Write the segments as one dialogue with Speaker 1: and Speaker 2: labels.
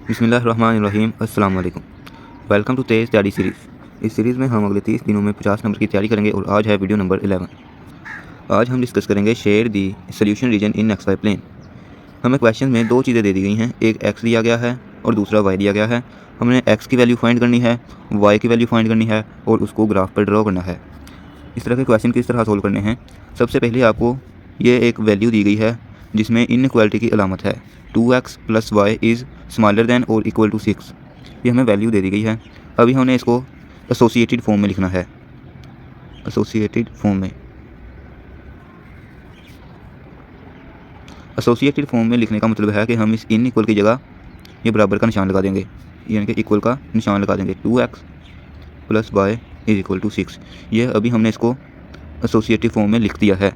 Speaker 1: बिस्मिल्लाहिर्रहमानिर्रहीम अस्सलाम वालेकुम। वेलकम टू तेज़ तैयारी सीरीज़। इस सीरीज़ में हम अगले 30 दिनों में 50 नंबर की तैयारी करेंगे और आज है वीडियो नंबर 11। आज हम डिस्कस करेंगे share the solution region in X Y plane. हमें क्वेश्चन में दो चीज़ें दे दी गई हैं, एक एक्स दिया गया है और दूसरा वाई दिया गया है। हमने एक्स की वैल्यू फाइंड करनी है, वाई की वैल्यू फाइंड करनी है और उसको ग्राफ पर ड्रॉ करना है। इस तरह के क्वेश्चन किस तरह सोल्व करने हैं। सबसे पहले आपको ये एक वैल्यू दी गई है जिसमें इनइक्वालिटी की अलामत है 2x + y is smaller than or equal to 6। ये हमें वैल्यू दे दी गई है। अभी हमने इसको एसोसिएटेड फॉर्म में लिखना है। एसोसिएटेड फॉर्म में लिखने का मतलब है कि हम इस इनइक्वल की जगह ये बराबर का निशान लगा देंगे, यानी कि इक्वल का निशान लगा देंगे। 2x + y is equal to 6। ये अभी हमने इसको एसोसिएटिव फॉर्म में लिख दिया है।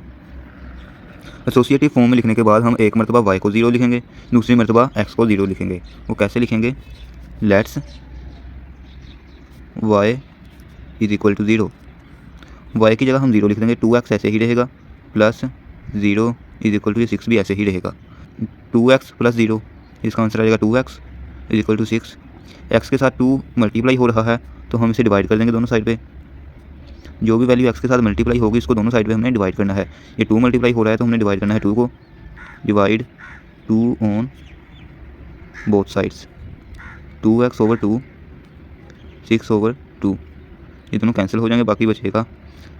Speaker 1: एसोसिएटिव फॉर्म में लिखने के बाद हम एक मरतबा y को 0 लिखेंगे, दूसरी मरतबा x को 0 लिखेंगे। वो कैसे लिखेंगे? Let's y is equal to 0। y की जगह हम 0 लिख देंगे, 2x ऐसे ही रहेगा, प्लस 0 इज़ इक्वल टू 6 भी ऐसे ही रहेगा। 2x + 0, इसका आंसर आ जाएगा 2x is equal to 6। x के साथ 2 मल्टीप्लाई हो रहा है तो हम इसे डिवाइड कर देंगे दोनों साइड पे। जो भी वैल्यू x के साथ मल्टीप्लाई होगी इसको दोनों साइड पे हमने डिवाइड करना है। ये 2 मल्टीप्लाई हो रहा है तो हमने डिवाइड करना है 2 को। Divide 2 on both sides. 2x/2, 6/2, ये दोनों कैंसिल हो जाएंगे, बाकी बचेगा।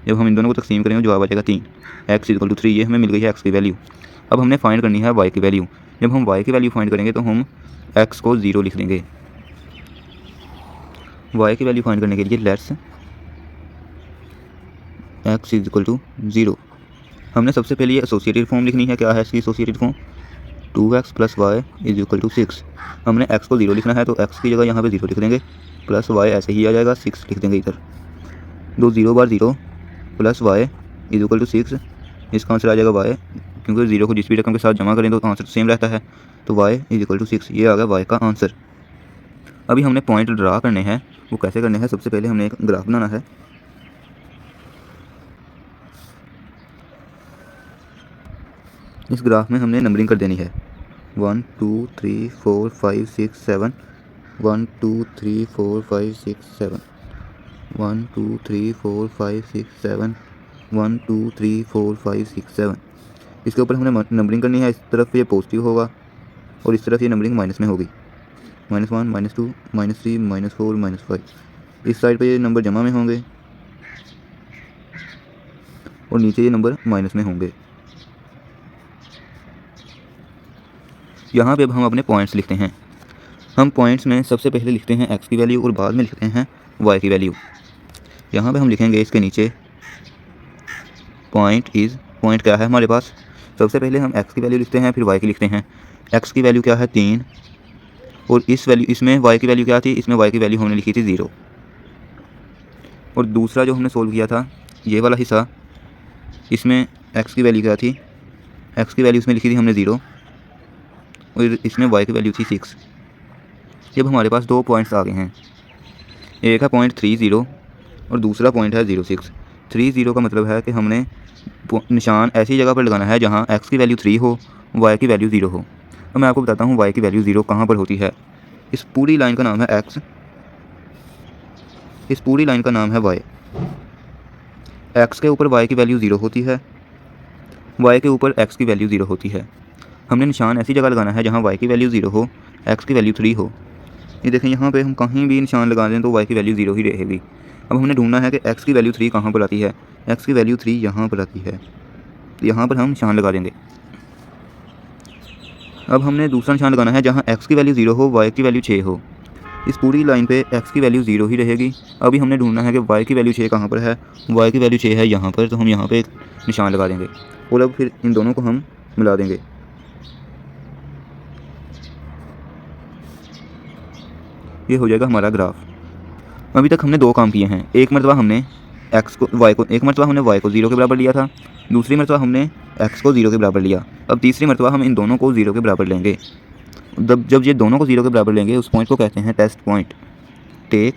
Speaker 1: जब हम इन दोनों को तकसीम करेंगे जवाब आ जाएगा 3। x इक्वल टू 3, ये हमें मिल गई है x की वैल्यू। अब हमने फाइंड करनी है y की वैल्यू। जब हम y की वैल्यू फाइंड करेंगे तो हम x को 0 लिख देंगे। y की वैल्यू फाइंड करने के लिए लेट्स x इक्वल टू 0। हमने सबसे पहले ये एसोसिएटेड फॉर्म लिखनी है। क्या है इसकी associated form? 2x + y is equal to 6। हमने x को 0 लिखना है तो x की जगह यहाँ पे 0 लिख देंगे, प्लस y ऐसे ही आ जाएगा, 6 लिख देंगे इधर। 2 0 बार 0 plus y is equal to 6। इसका आंसर आ जाएगा y, क्योंकि 0 को जिस भी रकम के साथ जमा करें तो आंसर सेम रहता है, तो y इज़ इक्वल टू 6। ये आ गया y का आंसर। अभी हमने पॉइंट ड्रा करने हैं। वो कैसे करने हैं? सबसे पहले हमने एक ग्राफ बनाना है। इस ग्राफ में हमने नंबरिंग कर देनी है 1 2 3 4 5 6 7, 1 2 3 4 5 6 7, 1 2 3 4 5 6 7, 1 2 3 4 5 6 7। इसके ऊपर हमने नंबरिंग करनी है। इस तरफ ये पॉजिटिव होगा और इस तरफ ये नंबरिंग माइनस में होगी। -1 -2 -3 -4 -5। इस साइड पे ये नंबर जमा में होंगे और नीचे ये नंबर माइनस में होंगे। यहाँ पे अब हम अपने पॉइंट्स लिखते हैं। हम पॉइंट्स में सबसे पहले लिखते हैं x की वैल्यू और बाद में लिखते हैं y की वैल्यू। यहाँ पे हम लिखेंगे इसके नीचे पॉइंट क्या है हमारे पास। सबसे पहले हम x की वैल्यू लिखते हैं, फिर y की लिखते हैं। x की वैल्यू क्या है? 3। और इसमें y की वैल्यू क्या थी? इसमें y की वैल्यू हमने लिखी थी 0। और दूसरा जो हमने सोल्व किया था ये वाला हिस्सा, इसमें x की वैल्यू क्या थी? x की वैल्यू इसमें लिखी थी हमने 0 और इसमें y की वैल्यू थी 6। जब हमारे पास दो पॉइंट्स आ गए हैं, एक है पॉइंट 30 और दूसरा पॉइंट है 06। 30 का मतलब है कि हमने निशान ऐसी जगह पर लगाना है जहाँ x की वैल्यू 3 हो, y की वैल्यू 0 हो। अब मैं आपको बताता हूँ y की वैल्यू 0 कहाँ पर होती है। इस पूरी लाइन का नाम है x, इस पूरी लाइन का नाम है y। x के ऊपर y की वैल्यू 0 होती है, y के ऊपर x की वैल्यू 0 होती है। हमने निशान ऐसी जगह लगाना है जहाँ y की वैल्यू 0 हो, x की वैल्यू 3 हो। ये देखें, यहाँ पे हम कहीं भी निशान लगा दें तो y की वैल्यू 0 ही रहेगी। अब हमने ढूंढना है कि x की वैल्यू 3 कहाँ पर आती है। x की वैल्यू 3 यहाँ पर आती है, तो यहाँ पर हम निशान लगा देंगे। अब हमने दूसरा निशान लगाना है जहाँ x की वैल्यू 0 हो, y की वैल्यू 6 हो। इस पूरी लाइन पे x की वैल्यू 0 ही रहेगी। अभी हमने ढूंढना है कि y की वैल्यू 6 कहाँ पर है। y की वैल्यू 6 है यहाँ पर, तो हम यहाँ पर एक निशान लगा देंगे और अब फिर इन दोनों को हम मिला देंगे। ये हो जाएगा हमारा ग्राफ। अभी तक हमने दो काम किए हैं। एक मरतबा हमने एक मरतबा हमने y को 0 के बराबर लिया था, दूसरी मरतबा हमने x को 0 के बराबर लिया। अब तीसरी मरतबा हम इन दोनों को 0 के बराबर लेंगे। जब ये दोनों को 0 के बराबर लेंगे उस पॉइंट को कहते हैं test point. Take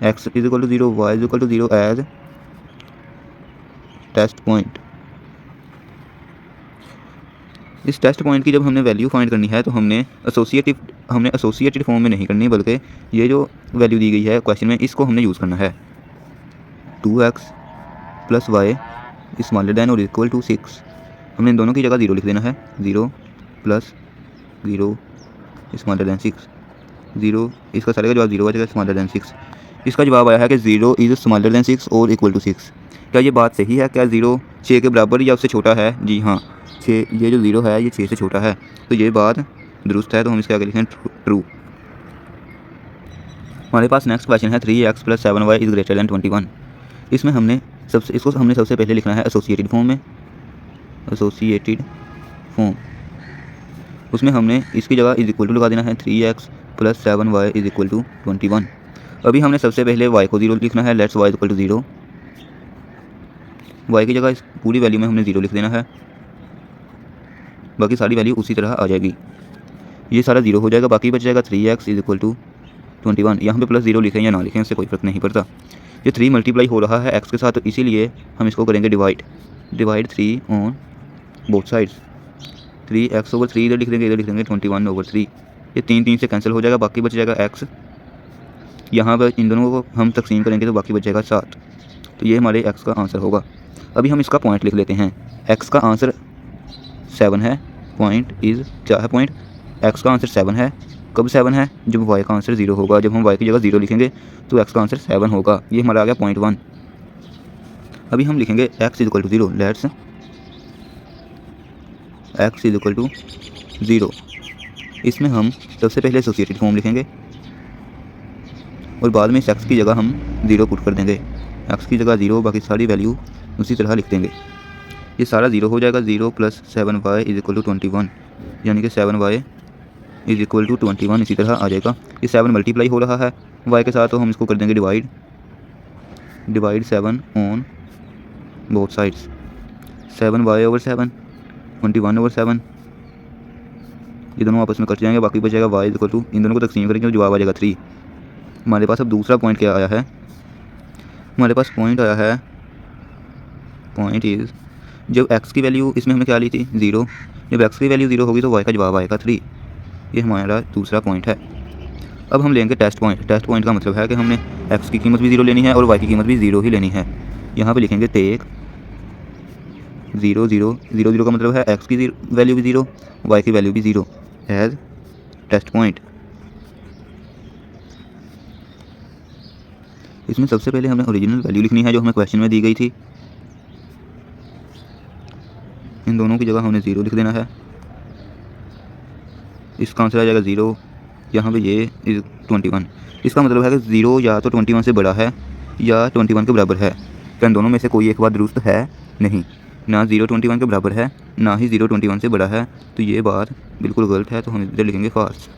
Speaker 1: x is equal to 0, y is equal to 0 as test point. इस टेस्ट पॉइंट की जब हमने वैल्यू फाइंड करनी है तो हमने एसोसिएटेड फॉर्म में नहीं करनी, बल्कि ये जो वैल्यू दी गई है क्वेश्चन में इसको हमने यूज़ करना है। 2x + y smaller than or equal to 6, हमने इन दोनों की जगह 0 लिख देना है। 0 + 0 स्मॉलर दैन 6, 0 इसका सारे का जवाब 0 आ जाएगा, स्मॉलर दैन 6। इसका जवाब आया है कि 0 इज़ स्मॉलर दैन 6 और इक्वल टू 6। क्या ये बात सही है? क्या 0 6 के बराबर या उससे छोटा है? जी हाँ, 6, ये जो 0 है ये 6 से छोटा है, तो ये बात दुरुस्त है। तो हम इसके आगे लिखें ट्रू। हमारे पास नेक्स्ट क्वेश्चन है 3x + 7y = 21। इसमें हमने सबसे पहले लिखना है एसोसिएटेड फॉर्म में, एसोसिएटेड फॉर्म। उसमें हमने इसकी जगह इक्वल टू लगा देना है 3x + 7y = 21। अभी हमने सबसे पहले y को 0 लिखना है, लेट्स y = 0। y की जगह इस पूरी वैल्यू में हमने 0 लिख देना है, बाकी सारी वैल्यू उसी तरह आ जाएगी। ये सारा 0 हो जाएगा, बाकी बच जाएगा 3x = 21। यहाँ पे +0 लिखें या ना लिखें उससे कोई फ़र्क नहीं पड़ता। ये 3 मल्टीप्लाई हो रहा है x के साथ, तो इसीलिए हम इसको करेंगे divide 3 on both sides. 3x/3 इधर लिख देंगे, इधर लिख देंगे 21/3। ये 3 से कैंसिल हो जाएगा, बाकी बच जाएगा x। यहाँ पर इन दोनों को हम तकसीम करेंगे तो बाकी बच जाएगा 7। तो ये हमारे x का आंसर होगा। अभी हम इसका पॉइंट लिख लेते हैं। x का आंसर 7 है, पॉइंट इज़ क्या है? पॉइंट x का आंसर 7 है। कब 7 है? जब y का आंसर 0 होगा। जब हम y की जगह 0 लिखेंगे तो x का आंसर 7 होगा। ये हमारा आ गया पॉइंट 1। अभी हम लिखेंगे x = 0, लेट्स x = 0। इसमें हम सबसे पहले एसोसिएटेड फॉर्म लिखेंगे और बाद में इस x की जगह हम 0 पुट कर देंगे। x की जगह 0, बाकी सारी वैल्यू उसी तरह लिख देंगे। ये सारा 0 हो जाएगा। 0 + 7y = 21, यानी कि 7y = 21 इसी तरह आ जाएगा। ये 7 मल्टीप्लाई हो रहा है y के साथ, तो हम इसको कर देंगे divide 7 on both sides. 7y/7 21/7, ये दोनों आपस में कट जाएंगे, बाकी बच जाएगा y = इन दोनों को तकसीम करेंगे तो जवाब आ जाएगा 3। हमारे पास अब दूसरा पॉइंट क्या आया है? हमारे पास पॉइंट आया है, पॉइंट इज़ जब x की वैल्यू इसमें हमने क्या ली थी? 0। जब x की वैल्यू 0 होगी तो y का जवाब आएगा 3। ये हमारा दूसरा पॉइंट है। अब हम लेंगे टेस्ट पॉइंट। टेस्ट पॉइंट का मतलब है कि हमने x की कीमत भी 0 लेनी है और y की कीमत भी 0 ही लेनी है। यहाँ पे लिखेंगे टेक 0 0 0 0 का मतलब है x की वैल्यू भी 0, y की वैल्यू भी 0 एज टेस्ट पॉइंट। इसमें सबसे पहले हमें ओरिजिनल वैल्यू लिखनी है जो हमें क्वेश्चन में दी गई थी। इन दोनों की जगह हमने 0 लिख देना है। इसका आंसर आ जाएगा 0। यहाँ पे ये 21। इसका मतलब है कि 0 या तो 21 से बड़ा है या 21 के बराबर है। तो इन दोनों में से कोई एक बात दुरुस्त है नहीं। ना 0 21 के बराबर है, ना ही 0 21 से बड़ा है, तो ये बात बिल्कुल गलत है। तो हम इधर लिखेंगे फॉल्स।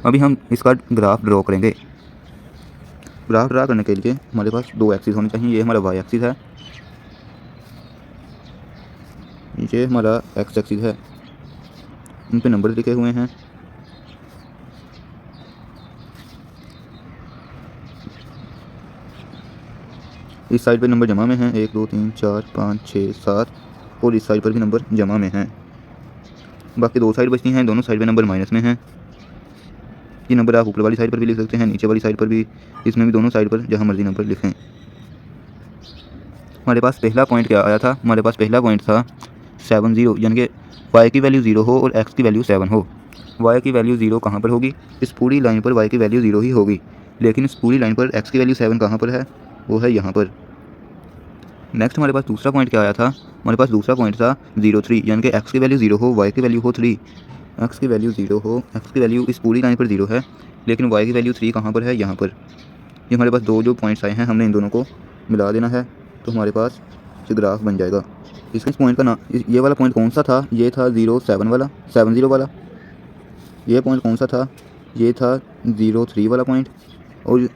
Speaker 1: अभी हम इसका ग्राफ ड्रॉ करेंगे। ग्राफ ड्रा करने के लिए हमारे पास 2 एक्सिस होने चाहिए। ये हमारा y एक्सिस है, ये हमारा x एक्सिस है। इन पे नंबर लिखे हुए हैं। इस साइड पे नंबर जमा में हैं, 1 2 3 4 5 6 7, और इस साइड पर भी नंबर जमा में हैं। बाकी 2 साइड बचती हैं, दोनों साइड पे नंबर माइनस में हैं। ये नंबर आप ऊपर वाली साइड पर भी लिख सकते हैं, नीचे वाली साइड पर भी, इसमें भी दोनों साइड पर जहाँ मर्जी नंबर लिखें। हमारे पास पहला पॉइंट क्या आया था? हमारे पास पहला पॉइंट था 7 0, यानी कि y की वैल्यू 0 हो और x की वैल्यू 7 हो। y की वैल्यू 0 कहाँ पर होगी? इस पूरी लाइन पर y की वैल्यू 0 ही होगी, लेकिन इस पूरी लाइन पर x की वैल्यू 7 कहाँ पर है? वो है यहाँ पर। नेक्स्ट हमारे पास दूसरा पॉइंट क्या आया था? हमारे पास दूसरा पॉइंट था 0 3, यानी कि x की वैल्यू 0 हो, y की वैल्यू हो 3। x की वैल्यू 0 हो, x की वैल्यू इस पूरी लाइन पर 0 है, लेकिन y की वैल्यू 3 कहाँ पर है? यहाँ पर। ये हमारे पास दो जो पॉइंट्स आए हैं, हमने इन दोनों को मिला देना है, तो हमारे पास ये ग्राफ बन जाएगा। इस पॉइंट का नाम, ये वाला पॉइंट कौन सा था? ये था 0 7 वाला, 7 0 वाला। ये पॉइंट कौन सा था? ये था 0 3 वाला पॉइंट। और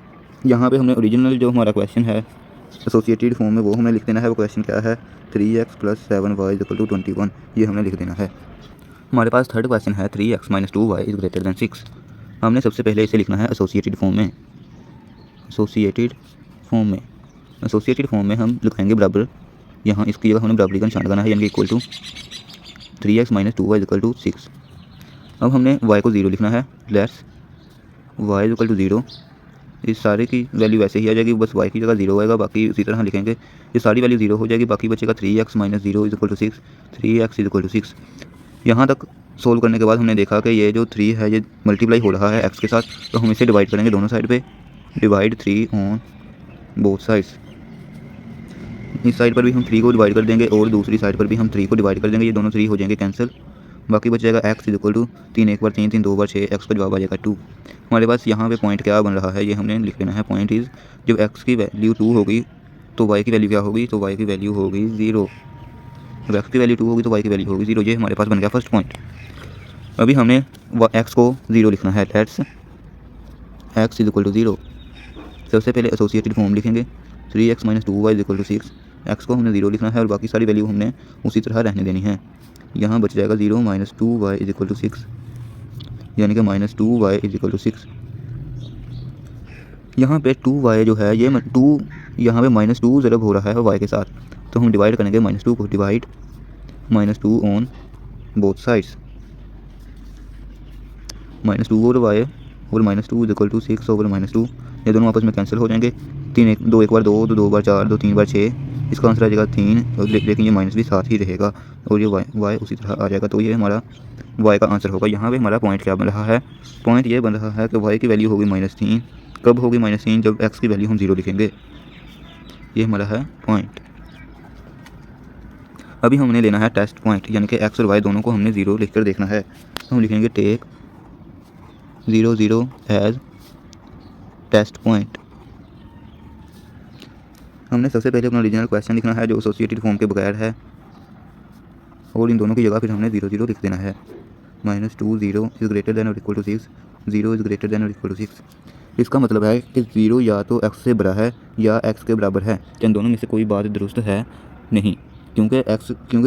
Speaker 1: यहाँ पे हमने ओरिजिनल जो हमारा क्वेश्चन है एसोसिएटेड फॉर्म में, वो हमें लिख देना है। वो क्वेश्चन क्या है? 3x + 7y = 21, ये हमें लिख देना है। हमारे पास थर्ड क्वेश्चन है 3x - 2y > 6। हमने सबसे पहले इसे लिखना है एसोसिएटेड फॉर्म में। एसोसिएटेड फॉर्म में हम लिखाएंगे बराबर, यहाँ इसकी जगह हमने बराबरी का निशान लगाना है, यानी कि equal to 3x minus 2y equal to 6। अब हमने y को 0 लिखना है। लेट्स y इक्वल टू 0, इस सारे की वैल्यू वैसे ही आ जाएगी, बस y की जगह 0 आएगा, बाकी उसी तरह लिखेंगे। ये सारी वैल्यू 0 हो जाएगी, बाकी बचेगा 3x minus 0 equal to 6, 3x equal to 6। यहाँ तक सोल्व करने के बाद हमने देखा कि ये जो 3 है ये मल्टीप्लाई हो रहा है x के साथ, तो हम इसे डिवाइड करेंगे दोनों साइड पे। Divide 3 on both sides. इस साइड पर भी हम 3 को डिवाइड कर देंगे और दूसरी साइड पर भी हम 3 को डिवाइड कर देंगे। ये दोनों 3 हो जाएंगे कैंसिल, बाकी बच जाएगा x इक्वल टू 3 एक बार 3, 3 2 बार 6, x का जवाब आ जाएगा 2। हमारे पास यहाँ पे पॉइंट क्या बन रहा है ये हमने लिख लेना है। पॉइंट इज़ जब x की वैल्यू 2 होगी तो y की वैल्यू क्या होगी, तो y की वैल्यू होगी 0। जब x की वैल्यू 2 होगी तो y की वैल्यू होगी 0। ये हमारे पास बन गया फर्स्ट पॉइंट। अभी हमने x को 0 लिखना है। Let's x equal to 0। सबसे पहले एसोसिएटेड फॉर्म लिखेंगे 3x minus 2y equal to 6। x को हमने 0 लिखना है और बाकी सारी वैल्यू हमने उसी तरह रहने देनी है। यहाँ बच जाएगा 0 माइनस 2y इक्वल टू 6, यानी कि माइनस 2y इक्वल टू 6। यहाँ पे 2y जो है ये 2 यहाँ पे माइनस 2 ज़रब हो रहा है y के साथ, तो हम डिवाइड करेंगे माइनस 2 को। Divide minus 2 on both sides. Minus 2 over y और minus 2 equal to 6 over minus 2। ये दोनों आपस में कैंसिल हो जाएंगे। 2 एक बार 2, तो 2 बार 4, 2 3 बार 6, इसका आंसर आ जाएगा 3। लेकिन ये माइनस भी साथ ही रहेगा और ये y उसी तरह आ जाएगा, तो ये हमारा y का आंसर होगा। यहाँ पे हमारा पॉइंट क्या बन रहा है, पॉइंट ये बन रहा है कि y की वैल्यू होगी -3। कब होगी -3, जब x की वैल्यू हम 0 लिखेंगे। ये हमारा है पॉइंट। अभी हमने लेना है टेस्ट पॉइंट, यानी कि x और y दोनों को हमने 0 लिख कर देखना है। तो हम लिखेंगे टेक 0 0 एज टेस्ट पॉइंट। हमने सबसे पहले अपना ओरिजिनल क्वेश्चन लिखना है जो एसोसिएटेड फॉर्म के बगैर है, और इन दोनों की जगह फिर हमने 0 0 लिख देना है। -2 0 is greater than or equal to 6, 0 is greater than or equal to 6। इसका मतलब है कि 0 या तो x से बड़ा है या x के बराबर है। इन दोनों में से कोई बात दुरुस्त है नहीं, क्योंकि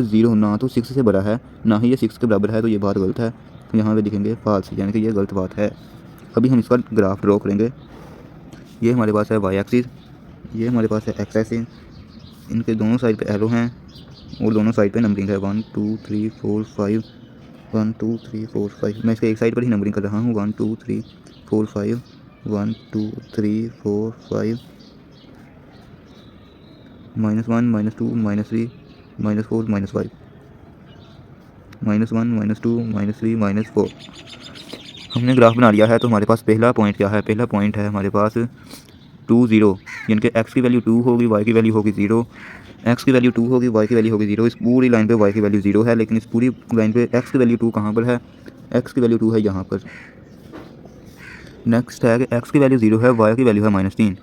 Speaker 1: 0 ना तो 6 से बड़ा है ना ही ये 6 के बराबर है, तो ये बात गलत है। तो यहाँ पे लिखेंगे फॉल्स, यानी कि ये गलत बात है। अभी हम इसका ग्राफ ड्रॉ करेंगे। ये हमारे पास है y एक्सिस, ये हमारे पास है x एक्सिस। इनके दोनों साइड पे एरो हैं और दोनों साइड पे नंबरिंग है 1 2 3 4 5, 1 2 3 4 5। मैं इसके एक साइड पर ही नंबरिंग कर रहा हूँ 1 2 3 4 5, 1 2 3 4 5, -1 -2 -3 -4 -5, -1 -2 -3 -4। हमने ग्राफ बना लिया है। तो हमारे पास पहला पॉइंट क्या है, पहला पॉइंट है हमारे पास 2 0, यानी कि x की वैल्यू 2 होगी, y की वैल्यू होगी 0। x की वैल्यू 2 होगी, y की वैल्यू होगी 0। इस पूरी लाइन पे y की वैल्यू 0 है, लेकिन इस पूरी लाइन पे x की वैल्यू 2 कहाँ पर है, x की वैल्यू 2 है यहाँ पर। नेक्स्ट है कि x की वैल्यू 0 है, y की वैल्यू है -3।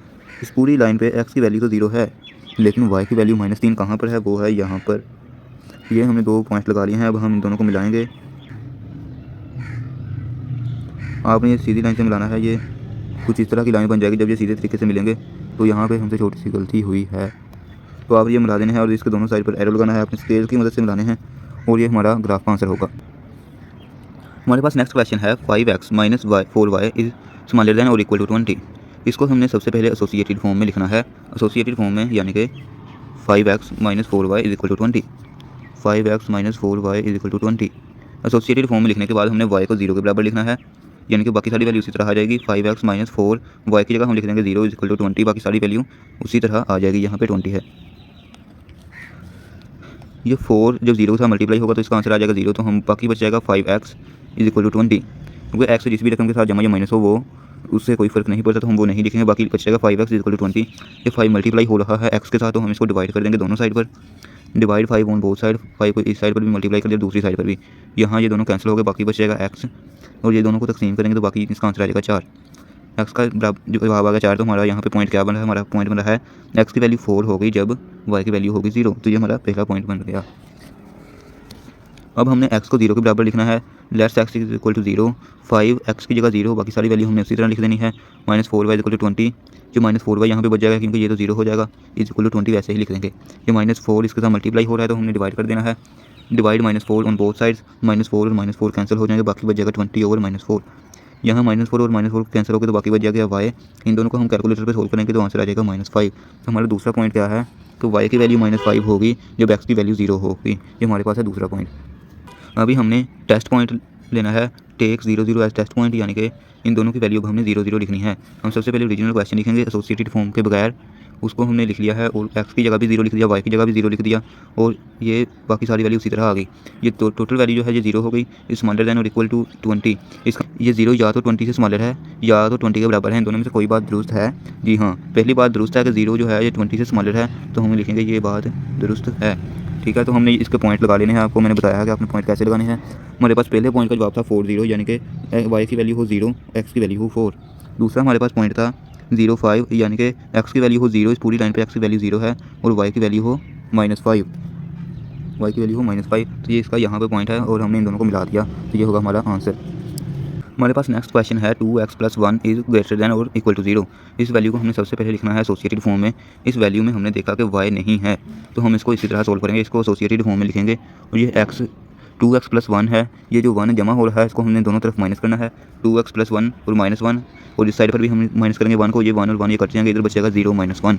Speaker 1: इस पूरी लाइन पे x की वैल्यू तो 0 है, लेकिन y की वैल्यू -3 कहाँ पर है, वो है यहाँ पर। ये हमने 2 पॉइंट लगा लिए हैं। अब हम इन दोनों को मिलाएंगे। आपने ये सीधी लाइन से मिलाना है, ये कुछ इस तरह की लाइन बन जाएगी जब ये सीधे तरीके से मिलेंगे। तो यहाँ पे हमसे छोटी सी गलती हुई है, तो आप ये मिला देने हैं और इसके दोनों साइड पर एरो लगाना है, अपने स्केल की मदद से मिलाने हैं, और ये हमारा ग्राफ का आंसर होगा। हमारे पास नेक्स्ट क्वेश्चन है 5x minus 4y is smaller than और इक्वल टू 20। इसको हमने सबसे पहले एसोसिएटेड फॉर्म में लिखना है। एसोसिएटेड फॉर्म में यानी कि 5x minus 4y is equal to 20, 5x minus 4y is equal to 20। Associated form में लिखने के बाद हमने y को 0 के बराबर लिखना है, यानी कि बाकी सारी वैल्यू उसी तरह आ जाएगी। 5x माइनस 4 y की जगह हम लिख देंगे 0 इज इक्वल टू 20, बाकी सारी वैल्यू उसी तरह आ जाएगी। यहाँ पे 20 है। ये 4 जब 0 से मल्टीप्लाई होगा तो इसका आंसर आ जाएगा 0, तो हम बाकी बच जाएगा 5x इज इक्वल टू 20। क्योंकि x जिस भी रकम के साथ जमा या माइनस हो वो उससे कोई फ़र्क नहीं पड़ता, तो हम वो नहीं लिखेंगे। बाकी बच जाएगा 5x इज इक्वल टू 20। ये 5 मल्टीप्लाई हो रहा है x के साथ, तो हम इसको डिवाइड कर देंगे दोनों साइड पर। डिवाइड 5 ऑन बोथ साइड, 5 को इस साइड पर भी मल्टीप्लाई कर दिया, दूसरी साइड पर भी। यहाँ ये दोनों कैंसिल हो गए, बाकी बच जाएगा x, और ये दोनों को तकसीम करेंगे तो बाकी इसका आंसर आ जाएगा 4। x का जो जवाब आ गया 4। तो हमारा यहाँ पे पॉइंट क्या बन रहा है, हमारा पॉइंट बन रहा है x की वैल्यू 4 होगी जब y की वैल्यू होगी 0। तो ये हमारा पहला पॉइंट बन गया। अब हमने x को 0 के बराबर लिखना है। Let's x is equal to 0, 5x की जगह 0, बाकी सारी वैल्यू हमने उसी तरह लिख देनी है। -4y इक्वल टू 20, जो -4y यहाँ पे बच जाएगा क्योंकि ये तो 0 हो जाएगा, इज इक्वल टू 20 वैसे ही लिख देंगे। ये -4 इसके साथ मल्टीप्लाई हो रहा है तो हमने डिवाइड कर देना है। डिवाइड -4 ऑन बोथ साइड्स, -4 और -4 कैंसिल हो जाएंगे, बाकी बच जाएगा 20 ओवर -4। यहाँ -4 और -4 कैंसिल हो गए तो बाकी बच जाएगा y। इन दोनों को हम कैलकुलेटर पे सोल्व करेंगे तो आंसर आ जाएगा -5। तो हमारा दूसरा पॉइंट क्या है, तो y की वैल्यू -5 होगी जब x की वैल्यू 0 होगी। ये हमारे पास है दूसरा पॉइंट। अभी हमने टेस्ट पॉइंट लेना है, टेक 0 0 एज टेस्ट पॉइंट, यानी कि इन दोनों की वैल्यू अब हमने 0 0 लिखनी है। हम सबसे पहले ओरिजिनल क्वेश्चन लिखेंगे एसोसिएटेड फॉर्म के बगैर, उसको हमने लिख लिया है और एक्स की जगह भी 0 लिख दिया, वाई की जगह भी 0 लिख दिया और ये बाकी सारी वैल्यू उसी तरह आ गई। ये टोटल वैल्यू जो है ये 0 हो गई, smaller than or equal to 20। इसका ये 0 या तो 20 से स्मॉलर है या तो 20 के बराबर है, इन दोनों में से कोई बात दुरुस्त है। जी हाँ, पहली बात दुरुस्त है कि 0 जो है ये 20 से स्मॉलर है, तो हम लिखेंगे ये बात दुरुस्त है। ठीक है, तो हमने इसके पॉइंट लगा लेने हैं। आपको मैंने बताया है कि आपने पॉइंट कैसे लगाने हैं। हमारे पास पहले पॉइंट का जवाब था 4 0, यानी कि वाई की वैल्यू हो 0, एक्स की वैल्यू हो 4। दूसरा हमारे पास पॉइंट था 0 5, यानी कि एक्स की वैल्यू हो 0, इस पूरी लाइन पे एक्स की वैल्यू 0 है और वाई की वैल्यू हो -5, वाई की वैल्यू हो -5। तो ये इसका यहाँ पे पॉइंट है और हमने इन दोनों को मिला दिया, तो ये होगा हमारा आंसर। हमारे पास नेक्स्ट क्वेश्चन है 2x + 1 is greater than or equal to 0। इस वैल्यू को हमने सबसे पहले लिखना है एसोसिएटेड फॉर्म में। इस वैल्यू में हमने देखा कि y नहीं है, तो हम इसको इसी तरह सोल्व करेंगे, इसको एसोसिएटेड फॉर्म में लिखेंगे। और ये 2x + 1 है, ये जो 1 जमा हो रहा है इसको हमने दोनों तरफ माइनस करना है, 2x + 1 और -1, और इस साइड पर भी हम माइनस करेंगे 1 को, ये 1 और 1 ये कट जाएंगे, इधर बचेगा 0 -1।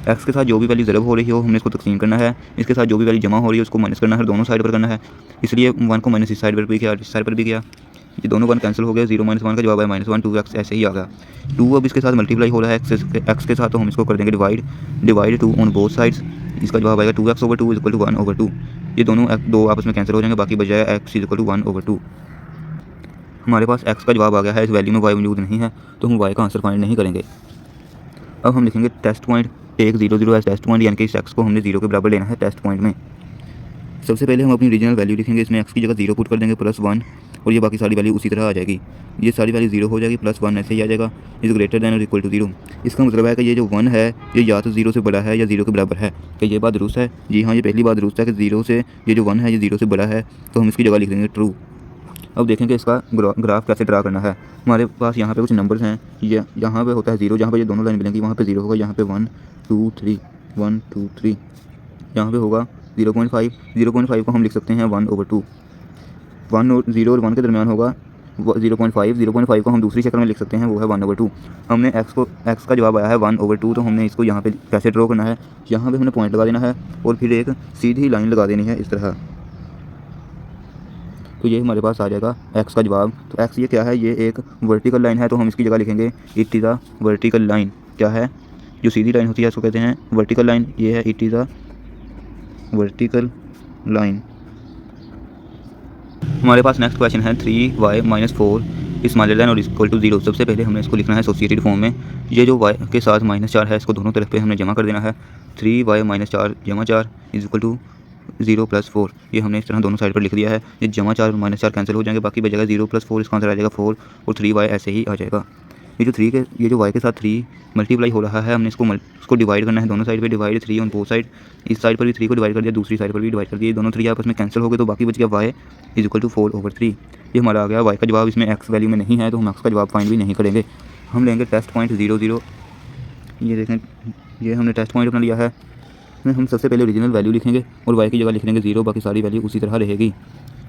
Speaker 1: एक्स के साथ जो भी वैल्यू ज़रब हो रही हो हमने इसको तकसीम करना है, इसके साथ जो भी वैल्यू जमा हो रही है उसको माइनस करना है, दोनों साइड पर करना है। इसलिए 1 को माइनस इस साइड पर भी किया, इस साइड पर भी किया, ये दोनों 1 कैंसिल हो गया, 0 -1 का जवाब है -1, 2x ऐसे ही आ गया। 2 अब इसके साथ मल्टीप्लाई हो रहा है एक्स के साथ, तो हम इसको कर देंगे डिवाइड 2 ऑन बोथ साइड्स। इसका जवाब आएगा 2x/2 = 1/2। ये दोनों दो आपस में कैंसिल हो जाएंगे, बाकी बच जाएगा x = 1/2। हमारे पास x का जवाब आ गया है, इस वैल्यू में y मौजूद नहीं है, तो हम y का आंसर फाइंड नहीं करेंगे। अब हम लिखेंगे test point, take 0 0 as test point, यानी कि इस x को हमने 0 के बराबर लेना है टेस्ट पॉइंट में। सबसे पहले हम अपनी ओरिजिनल वैल्यू लिखेंगे, इसमें x की जगह 0 पुट कर देंगे +1, और ये बाकी सारी वैल्यू उसी तरह आ जाएगी। ये सारी वैल्यू 0 हो जाएगी, +1 ऐसे ही आ जाएगा, is greater than or equal to 0। इसका मतलब है कि ये जो 1 है ये या तो 0 से बड़ा है या 0 के बराबर है। क्या ये बात दुरुस्त है? जी हाँ, ये पहली बात दुरुस्त है कि 0 से ये जो 1 है ये 0 से बड़ा है, तो हम इसकी जगह लिख देंगे ट्रू। अब देखेंगे इसका ग्राफ कैसे ड्रा करना है। हमारे पास यहाँ पे कुछ नंबर्स हैं, ये यहाँ पे होता है 0, जहाँ पे ये दोनों लाइन मिलेंगी वहाँ पे 0 होगा, यहाँ पे 1 2 3 1 2 3, यहाँ पे होगा 0.5। 0.5 को हम लिख सकते हैं 1/2। 1 और 0 और 1 के दरमियान होगा 0.5। 0.5 को हम दूसरी शक्ल में लिख सकते हैं, वो है 1/2। हमने x का जवाब आया है 1/2, तो हमने इसको यहाँ पे कैसे ड्रॉ करना है, यहाँ पे हमने पॉइंट लगा देना है और फिर एक सीधी लाइन लगा देनी है इस तरह, तो ये हमारे पास आ जाएगा x का जवाब। तो x ये क्या है, ये एक वर्टिकल लाइन है, तो हम इसकी जगह लिखेंगे it is a vertical line. क्या है, जो सीधी लाइन होती है इसको कहते हैं वर्टिकल लाइन, ये है it is a vertical line. हमारे पास नेक्स्ट क्वेश्चन है 3y - 4 smaller than or equal to 0। सबसे पहले हमने इसको लिखना है एसोसिएटेड फॉर्म में। ये जो y के साथ -4 है इसको दोनों तरफ पे हमने जमा कर देना है, 3y - 4 = 4 = 0 + 4। ये हमने इस तरह दोनों साइड पर लिख दिया है। ये जमा 4 और -4 कैंसिल हो जाएंगे, बाकी बचेगा 0 + 4, इसका आंसर आ जाएगा 4 और 3y ऐसे ही आ जाएगा। ये जो y के साथ 3 मल्टीप्लाई हो रहा है, हमने इसको डिवाइड करना है दोनों साइड पे, डिवाइड 3 ऑन बोथ साइड। इस साइड पर भी 3 को डिवाइड कर दिया, दूसरी साइड पर भी डिवाइड कर दिया, दोनों 3 आपस में कैंसिल हो गए, तो बाकी बच गया y = 4/3। ये हमारा आ गया y का जवाब। इसमें x वैल्यू में नहीं है, तो हम x का जवाब फाइंड भी नहीं करेंगे। हम लेंगे टेस्ट पॉइंट 0 0। ये देखें, ये हमने टेस्ट पॉइंट अपना लिया है। इसमें हम सबसे पहले ओरिजिनल वैल्यू लिखेंगे और y की जगह लिख देंगे 0, बाकी सारी वैल्यू उसी तरह रहेगी।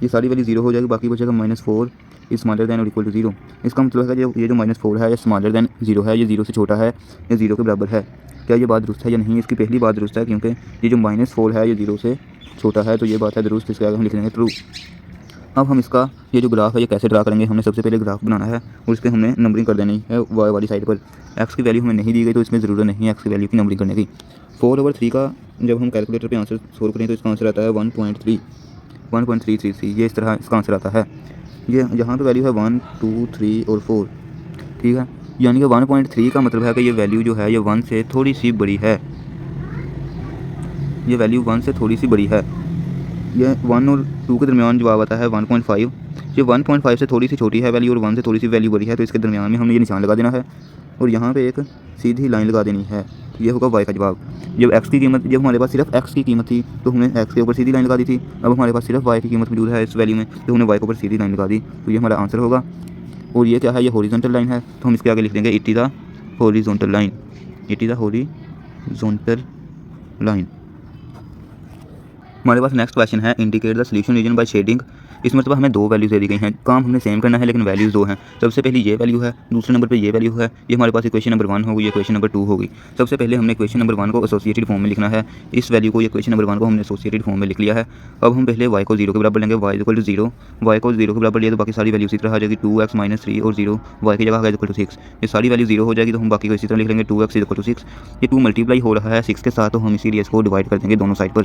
Speaker 1: ये सारी वैल्यू 0 हो जाएगी, बाकी बचेगा -4 smaller than or equal to 0। इसका मतलब है कि ये जो -4 है ये स्मॉलर दैन 0 है, ये 0 से छोटा है, ये 0 के बराबर है। क्या ये बात दुरुस्त है या नहीं? इसकी पहली बात दुरुस्त है, क्योंकि ये जो -4 है ये 0 से छोटा है, तो ये बात है दुरुस्त। इसके आगे हम लिख देंगे ट्रू। अब हम इसका ये जो ग्राफ है ये कैसे ड्रा करेंगे, हमने सबसे पहले ग्राफ बनाना है और इसके हमने नंबरिंग कर देनी है y वाली साइड पर। x की वैल्यू हमें नहीं दी गई, तो इसमें ज़रूरत नहीं है x की वैल्यू की नंबरिंग करने की। 4/3 का जब हम कैलकुलेटर पे आंसर सोल्व करें तो इसका आंसर आता है 1.333। ये इस तरह इसका आंसर आता है। ये यहाँ पे वैल्यू है 1 2 3 और 4, ठीक है। यानी कि 1.3 का मतलब है कि ये वैल्यू जो है ये 1 से थोड़ी सी बड़ी है, ये वैल्यू 1 से थोड़ी सी बड़ी है। ये 1 और 2 के दरमियान जवाब आता है 1.5। ये 1.5 से थोड़ी सी छोटी है वैल्यू और 1 से थोड़ी सी वैल्यू बड़ी है, तो इसके दरमियान में हमने ये निशान लगा देना है और यहाँ पे एक सीधी लाइन लगा देनी है। ये होगा y का जवाब। जब हमारे पास सिर्फ x की कीमत थी तो हमने x के ऊपर सीधी लाइन लगा दी थी। अब हमारे पास सिर्फ y की कीमत मौजूद है इस वैल्यू में, तो हमने y के ऊपर सीधी लाइन लगा दी, तो ये हमारा आंसर होगा। और ये क्या है, ये हॉरिजॉन्टल लाइन है, तो हम इसके आगे लिख देंगे it is a horizontal line. It is a horizontal line. हमारे पास नेक्स्ट क्वेश्चन है indicate the solution region by shading इस मतलब हमें दो वैल्यूज दे दी गई हैं, काम हमने सेम करना है लेकिन वैल्यूज़ दो हैं। सबसे पहले ये वैल्यू है, दूसरे नंबर पर ये वैल्यू है। ये हमारे पास इक्वेशन नंबर 1 होगी, ये इक्वेशन नंबर 2 होगी। सबसे पहले हमने इक्वेशन नंबर 1 को एसोसिएटेड फॉर्म में लिखना है। इस वैल्यू को, ये इक्वेशन नंबर 1 को हमने एसोसिएटेड फॉर्म में लिख लिया है। अब हम पहले y को 0 के बराबर लेंगे, y इक्वल टू 0। y को 0 के बराबर लिया तो बाकी सारी वैल्यू इसी तरह आ जाएगी, 2x माइनस 3 और 0 y की जगह है इक्वल टू 6। ये सारी वैल्यू 0 हो जाएगी तो हम बाकी को इसी तरह लिख लेंगे, 2x इक्वल टू 6। ये 2 मल्टीप्लाई हो रहा है 6 के साथ, तो हम इसीलिए इसको डिवाइड कर देंगे दोनों साइड पर।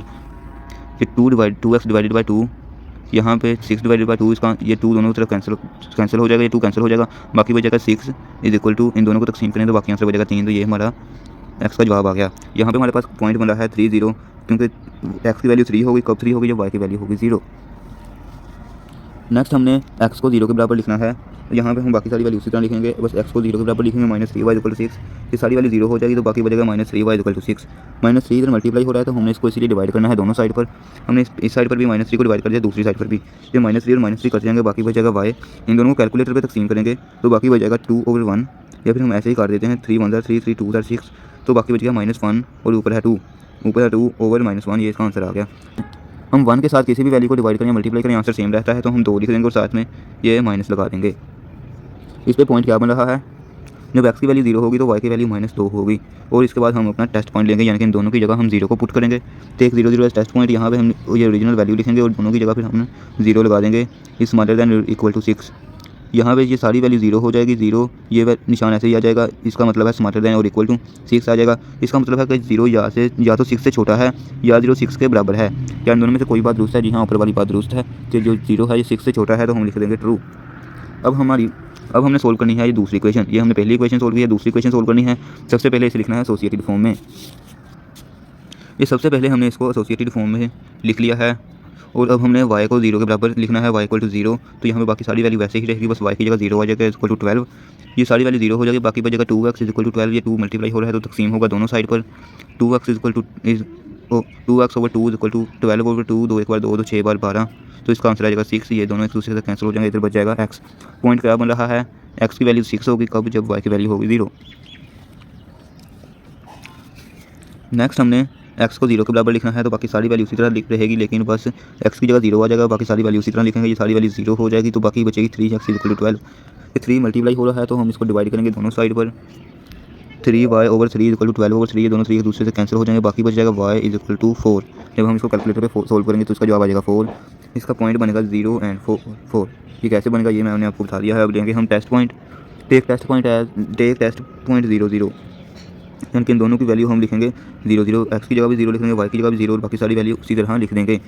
Speaker 1: फिर 2x डिवाइडेड बाई 2, यहाँ पे 6 डिवाइडेड बाई 2, इसका ये 2 दोनों तरफ कैंसिल हो जाएगा, ये 2 कैंसिल हो जाएगा, बाकी बचेगा 6 इज इक्वल टू, इन दोनों को तकसीम करें तो बाकी आंसर बचेगा 3। तो ये हमारा x का जवाब आ गया। यहाँ पे हमारे पास पॉइंट बन रहा है 3 0, क्योंकि x की वैल्यू 3 होगी। कब 3 होगी? जब y की वैल्यू होगी 0। नेक्स्ट हमने x को 0 के बराबर लिखना है। यहाँ पे हम बाकी सारी वैल्यू उसी तरह लिखेंगे, बस x को 0 के बराबर लिखेंगे, -3y इक्वल टू 6। ये सारी वैल्यू 0 हो जाएगी तो बाकी बचेगा -3y इक्वल टू 6। -3 इधर मल्टीप्लाई हो रहा है तो हमने इसको इसीलिए डिवाइड करना है दोनों साइड पर। हमने इस साइड पर भी -3 को डिवाइड कर दिया, दूसरी साइड पर भी ये -3 और -3 कट जाएंगे, बाकी बचेगा y। इन दोनों को कैलकुलेटर पर तकसीम करेंगे तो बाकी बचेगा 2/1, या फिर हम ऐसे ही कर देते हैं 3 1 3 3 2 6, तो बाकी बचेगा -1 और ऊपर है 2, ऊपर है 2 ओवर -1। ये इसका आंसर आ गया। हम 1 के साथ किसी भी वैल्यू को डिवाइड करें या मल्टीप्लाई करें, आंसर सेम रहता है, तो हम 2 लिख देंगे और साथ में ये माइनस लगा देंगे। इस पे पॉइंट क्या बन रहा है? जब x की वैल्यू 0 होगी तो y की वैल्यू -2 होगी, और इसके बाद हम अपना टेस्ट पॉइंट लेंगे, यानी कि इन दोनों की जगह हम 0 को पुट करेंगे। Take 0 0 as test point. यहाँ पे हम ये ओरिजिनल वैल्यू लिखेंगे और दोनों की जगह फिर हम 0 लगा देंगे। इस स्मॉलर दैन इक्वल टू 6, यहाँ पे ये सारी वैल्यू 0 हो जाएगी, 0 ये निशान ऐसे ही आ जाएगा, इसका मतलब है smaller than or equal to 6 आ जाएगा। इसका मतलब है कि 0 या तो 6 से छोटा है या 0 6 के बराबर है। क्या इन दोनों में से कोई बात दुरुस्त है? जी हाँ, ऊपर वाली बात दुरुस्त है कि जो 0 है ये 6 से छोटा है, तो हम लिख देंगे ट्रू। अब हमने सोल्व करनी है ये दूसरी इक्वेशन। ये हमने पहली इक्वेशन सोल्व की है, दूसरी इक्वेशन सोल्व करनी है। सबसे पहले इसे लिखना है एसोसिएटेड फॉर्म में। ये सबसे पहले हमने इसको एसोसिएटेड फॉर्म में लिख लिया है, और अब हमने y को 0 के बराबर लिखना है, y इक्वल टू 0। तो यहाँ पे बाकी सारी वैल्यू वैसे ही रहेगी, बस y की जगह 0 आ जाएगा इक्वल टू 12। ये सारी वैल्यू 0 हो जाएगी, बाकी बचेगा 2x इक्वल टू 12। ये 2 मल्टीप्लाई हो रहा है तो तकसीम होगा दोनों साइड पर। 2x equal to 2x over 2 equal to 12 over 2, 2 एक बार 2 तो 6 बार 12, तो इसका आंसर आ जाएगा 6। ये दोनों एक दूसरे से कैंसिल हो जाएंगे, इधर बच जाएगा x। पॉइंट क्या बन रहा है? x की वैल्यू 6 होगी कब? जब y की वैल्यू होगी 0। नेक्स्ट हमने x को 0 के बराबर लिखना है, तो बाकी सारी वैल्यू उसी तरह लिख रहेगी, लेकिन बस x की जगह 0 आ जाएगा, बाकी सारी वैल्यू उसी तरह लिखेंगे। ये सारी वैल्यू 0 हो जाएगी तो बाकी बचेगी 3x इक्वल टू 12। ये 3 मल्टीप्लाई हो रहा है तो हम इसको डिवाइड करेंगे दोनों साइड पर। 3y over 3 equal to 12 over 3, ये दोनों 3 एक दूसरे से कैंसिल हो जाएंगे, बाकी बच जाएगा y इज इक्वल टू 4। जब हम इसको कैलकुलेटर पे सोल्व करेंगे तो इसका जवाब आ जाएगा 4। इसका पॉइंट बनेगा 0 एंड 4। ये कैसे बनेगा ये मैंने आपको बता दिया है। अब लेंगे हम test point. Take test point 0 0, यानी कि इन दोनों की वैल्यू हम लिखेंगे 0 0, x की जगह भी 0 लिखेंगे, y की जगह भी 0, और बाकी सारी वैल्यू उसी तरह लिख देंगे।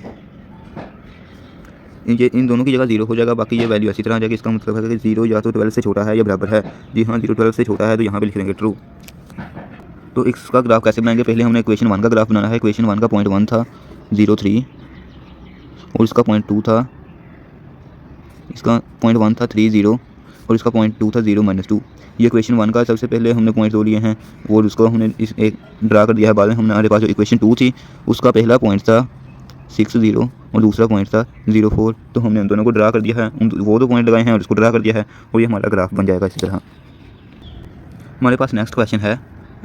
Speaker 1: ये इन दोनों की जगह 0 हो जाएगा, बाकी ये वैल्यू इसी तरह आ जाएगी। इसका मतलब है कि 0 या तो 12 से छोटा है या बराबर है। जी हाँ, 0 12 से छोटा है, तो यहाँ पे लिख देंगे ट्रू। तो इसका ग्राफ कैसे बनाएंगे? पहले हमने इक्वेशन 1 का ग्राफ बनाना है। इक्वेशन 1 का पॉइंट 1 था 0 3, और इसका पॉइंट 2 था, इसका पॉइंट 1 था 3 0, और इसका पॉइंट 2 था 0 -2। ये इक्वेशन 1 का सबसे पहले हमने पॉइंट 2 लिए हैं और उसको हमने इस एक ड्रा कर दिया है। बाद में हमारे पास जो इक्वेशन 2 थी उसका पहला पॉइंट था 6 0 और दूसरा पॉइंट था 0 4, तो हमने उन दोनों को ड्रा कर दिया है, वो दो पॉइंट लगाए हैं और उसको ड्रा कर दिया है, और ये हमारा ग्राफ बन जाएगा इसी तरह। हमारे पास नेक्स्ट क्वेश्चन है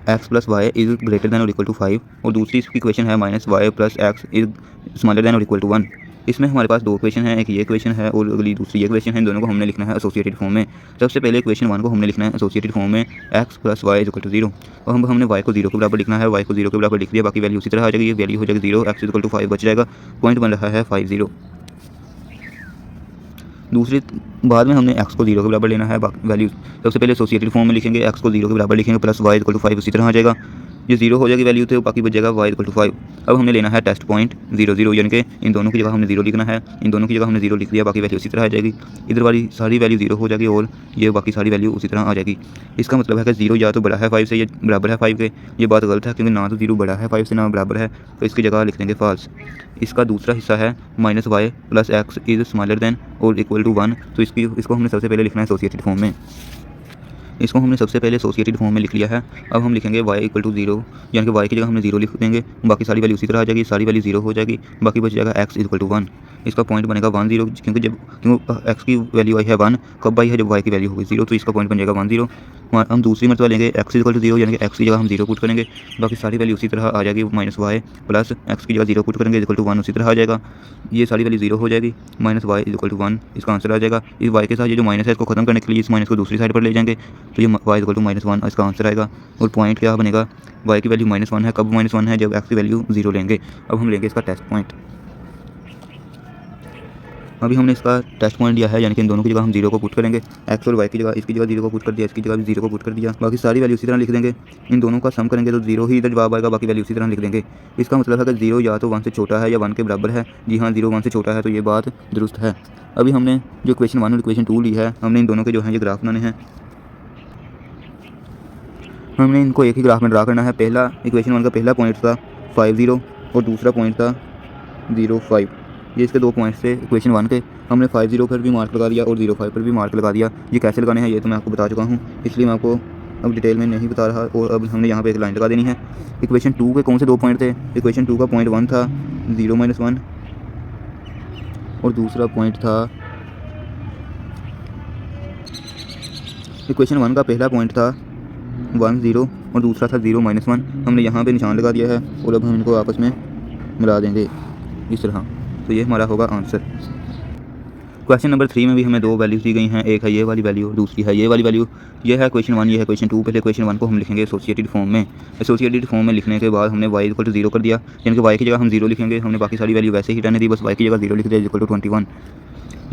Speaker 1: x plus Y is greater than or equal to 5, और दूसरी इसकी इक्वेशन है -y plus x is smaller than or equal to 1। इसमें हमारे पास दो इक्वेशन है, एक ये इक्वेशन है और अगली दूसरी ये इक्वेशन है। इन दोनों को हमने लिखना है एसोसिएटेड फॉर्म में। सबसे पहले इक्वेशन 1 को हमने लिखना है एसोसिएटेड फॉर्म में, x plus Y is equal to 0, और हमने y को 0 के बराबर लिखना है। y को 0 के बराबर लिख दिया, बाकी वैल्यू उसी तरह आ जाएगी। ये वैल्यू हो जाएगी 0, x इज इक्वल टू 5 बच जाएगा। पॉइंट बन रहा है 5 0। दूसरी बाद में हमने x को 0 के बराबर लेना है। वैल्यू सबसे पहले एसोसिएटेड फॉर्म में लिखेंगे, x को 0 के बराबर लिखेंगे, प्लस y इक्वल टू 5 उसी तरह आ जाएगा। ये 0 हो जाएगी वैल्यू, तो बाकी बच जाएगा y इक्वल टू 5। अब हमने लेना है टेस्ट पॉइंट 0 0, यानी कि इन दोनों की जगह हमने 0 लिखना है। इन दोनों की जगह हमने 0 लिख दिया, बाकी वैल्यू उसी तरह आ जाएगी। इधर वाली सारी वैल्यू 0 हो जाएगी और ये बाकी सारी वैल्यू उसी तरह आ जाएगी। इसका मतलब है कि 0 या तो बड़ा है 5 से या बराबर है 5 के। ये बात गलत है, क्योंकि ना तो 0 बड़ा है 5 से ना बराबर है, तो इसकी जगह लिख देंगे फॉल्स। इसका दूसरा हिस्सा है -y plus x is smaller than or equal to 1, तो इसको हमने सबसे पहले लिखना है एसोसिएटेड फॉर्म में। इसको हमने सबसे पहले एसोसिएटेड फॉर्म में लिख लिया है। अब हम लिखेंगे y इक्वल टू 0, यानी कि y की जगह हमने 0 लिख देंगे, बाकी सारी वैल्यू उसी तरह आ जाएगी। सारी वैल्यू 0 हो जाएगी, बाकी बच जाएगा x इक्वल टू 1। इसका पॉइंट बनेगा 1 0, क्योंकि x की वैल्यू आई है 1, कब आई है? जब y की वैल्यू होगी 0, तो इसका पॉइंट बन जाएगा 1 0। हम दूसरी मरतबा लेंगे एक्स इक्वल टू 0 यानी कि एक्स की जगह हम 0 पुट करेंगे, बाकी सारी वैल्यू उसी तरह आ जाएगी माइनस वाई प्लस एक्स की जगह 0 पुट करेंगे इक्वल टू 1 उसी तरह आ जाएगा, ये सारी वैल्यू 0 हो जाएगी, माइनस वाई इक्वल टू 1 इसका आंसर आ जाएगा। इस वाई के साथ ये जो माइनस है इसको खत्म करने के लिए इस माइनस को दूसरी साइड पर ले जाएंगे, तो ये वाई इक्वल टू -1 इसका आंसर आएगा। और पॉइंट क्या बनेगा, वाई की वैल्यू -1 है, कब -1 है, जब एक्स की वैल्यू 0 लेंगे। अब हम लेंगे इसका टेस्ट पॉइंट। अभी हमने इसका टेस्ट पॉइंट दिया है, यानी कि इन दोनों की जगह हम 0 को पुट करेंगे, एक्स और वाई की जगह इसकी जगह 0 को पुट कर दिया, इसकी जगह भी 0 को पुट कर दिया, बाकी सारी वैल्यू उसी तरह लिख देंगे। इन दोनों का सम करेंगे तो 0 ही इधर जवाब आएगा, बाकी वैल्यू उसी तरह लिख देंगे। इसका मतलब है कि 0 या तो 1 से छोटा है या 1 के बराबर है। जी हाँ, 0 1 से छोटा है, तो ये बात दुरुस्त है। अभी हमने जो इक्वेशन 1 और इक्वेशन 2 ली है, हमने इन दोनों के जो है ये ग्राफ बनाने हैं। हमने इनको एक ही ग्राफ में ड्रा करना है। पहला इक्वेशन 1 का पहला पॉइंट था 50 और दूसरा पॉइंट था 0.5। ये इसके 2 पॉइंट्स थे इक्वेशन 1 के। हमने 50 पर भी मार्क लगा दिया और 0.5 पर भी मार्क लगा दिया। ये कैसे लगाने हैं ये तो मैं आपको बता चुका हूँ, इसलिए मैं आपको अब डिटेल में नहीं बता रहा। और अब हमने यहाँ पे एक लाइन लगा देनी है। इक्वेशन 2 के कौन से 2 पॉइंट थे, इक्वेशन 2 का पॉइंट 1 था 0-1 और दूसरा पॉइंट था इक्वेशन 1 का पहला पॉइंट था 1 0 और दूसरा था 0-1। हमने यहाँ पे निशान लगा दिया है और अब हम इनको आपस में मिला देंगे इस तरह, तो ये हमारा होगा आंसर। क्वेश्चन नंबर 3 में भी हमें 2 वैल्यूज दी गई हैं, एक है ये वाली वैल्यू और दूसरी है ये वाली वैल्यू। ये है क्वेश्चन 1, ये है क्वेश्चन 2। पहले क्वेश्चन 1 को हम लिखेंगे एसोसिएटेड फॉर्म में। एसोसिएटेड फॉर्म में लिखने के बाद हमने y इक्वल टू 0 कर दिया, यानी कि y की जगह हम 0 लिखेंगे। हमने बाकी सारी वैल्यू वैसे ही रहने दी, बस y की जगह 0 लिख दिया इक्वल टू 21।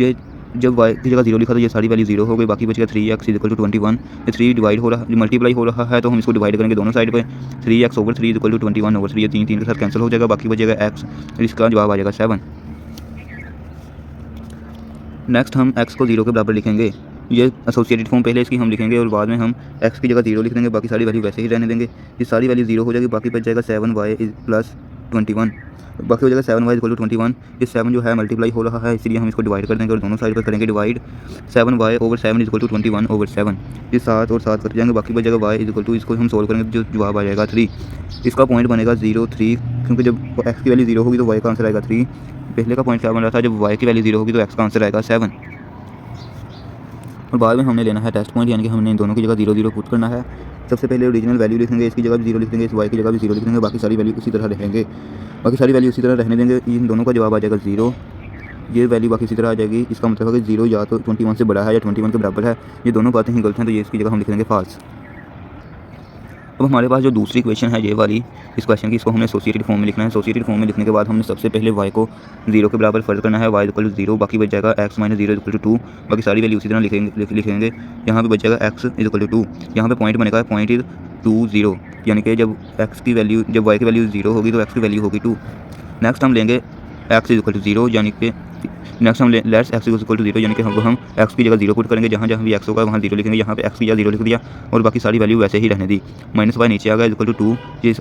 Speaker 1: ये जब y की जगह 0 लिखा तो ये सारी वैल्यू 0 हो गई, बाकी बचेगा 3x इक्वल टू 21। ये 3 डिवाइड हो रहा है, मल्टीप्लाई हो रहा है, तो हम इसको डिवाइड करेंगे दोनों साइड पे। 3x over 3 equal to 21 over 3, ये 3 3 के साथ कैंसिल हो जाएगा, बाकी बचेगा x, इसका जवाब आ जाएगा 7। नेक्स्ट हम x को 0 के बराबर लिखेंगे। ये एसोसिएटेड फॉर्म पहले इसकी हम लिखेंगे और बाद में हम x की जगह 0 लिख देंगे, बाकी सारी वैल्यू वैसे ही रहने देंगे। ये सारी वैल्यू 0 हो जाएगी, बाकी बच जाएगा 7y प्लस 21, बाकी हो जाएगा 7y इक्वल टू 21। ये 7 जो है मल्टीप्लाई हो रहा है, इसलिए हम इसको डिवाइड कर देंगे और दोनों साइड पर करेंगे divide. 7y over 7 equal to 21 over 7, ये 7 और 7 कट जाएंगे, बाकी बच जाएगा y इक्वल टू, इसको हम सोल्व करेंगे जो जवाब आ जाएगा 3। इसका पॉइंट बनेगा 0 3, क्योंकि जब x की वैल्यू 0 होगी तो y का आंसर आएगा 3। पहले का पॉइंट क्या बन रहा था, जब y की वैल्यू 0 होगी तो x का आंसर आएगा 7। और बाद में हमने लेना है टेस्ट पॉइंट, यानी कि हमने इन दोनों की जगह 0 0 पुट करना है। सबसे पहले ओरिजिनल वैल्यू लिखेंगे, इसकी जगह भी 0 लिख देंगे, इस y की जगह भी 0 लिख देंगे, बाकी सारी वैल्यू उसी तरह रहेंगे, बाकी सारी वैल्यू उसी तरह रहने देंगे। इन दोनों का जवाब आ जाएगा 0, ये वैल्यू बाकी इसी तरह आ जाएगी। इसका मतलब है कि 0 या तो 21 से बड़ा है या 21 के बराबर है। ये दोनों बातें ही गलत हैं, तो ये इसकी जगह हम लिख देंगे फॉल्स। अब हमारे पास जो दूसरी क्वेश्चन है ये वाली, इस क्वेश्चन की इसको हमने एसोसिएटेड फॉर्म में लिखना है। एसोसिएटेड फॉर्म में लिखने के बाद हमने सबसे पहले y को 0 के बराबर फर्ज करना है, y इक्वल टू 0, बाकी बच जाएगा x माइनस 0 इक्वल टू 2, बाकी सारी वैल्यू उसी तरह लिखेंगे। यहाँ पे बच जाएगा x इक्वल टू 2, यहाँ पे पॉइंट बनेगा पॉइंट इज 2 0, यानी कि जब x की वैल्यू, जब y की वैल्यू 0 होगी तो x की वैल्यू होगी 2। नेक्स्ट हम लेंगे x इक्वल टू 0, यानी कि नेक्स्ट हम लेट्स x इक्वल टू 0, यानी कि हम x की जगह 0 पुट करेंगे, जहाँ जहाँ भी x होगा वहाँ 0 लिखेंगे। यहाँ पे x की जगह 0 लिख दिया और बाकी सारी वैल्यू वैसे ही रहने दी। माइनस y नीचे आ गया इक्वल टू 2, ये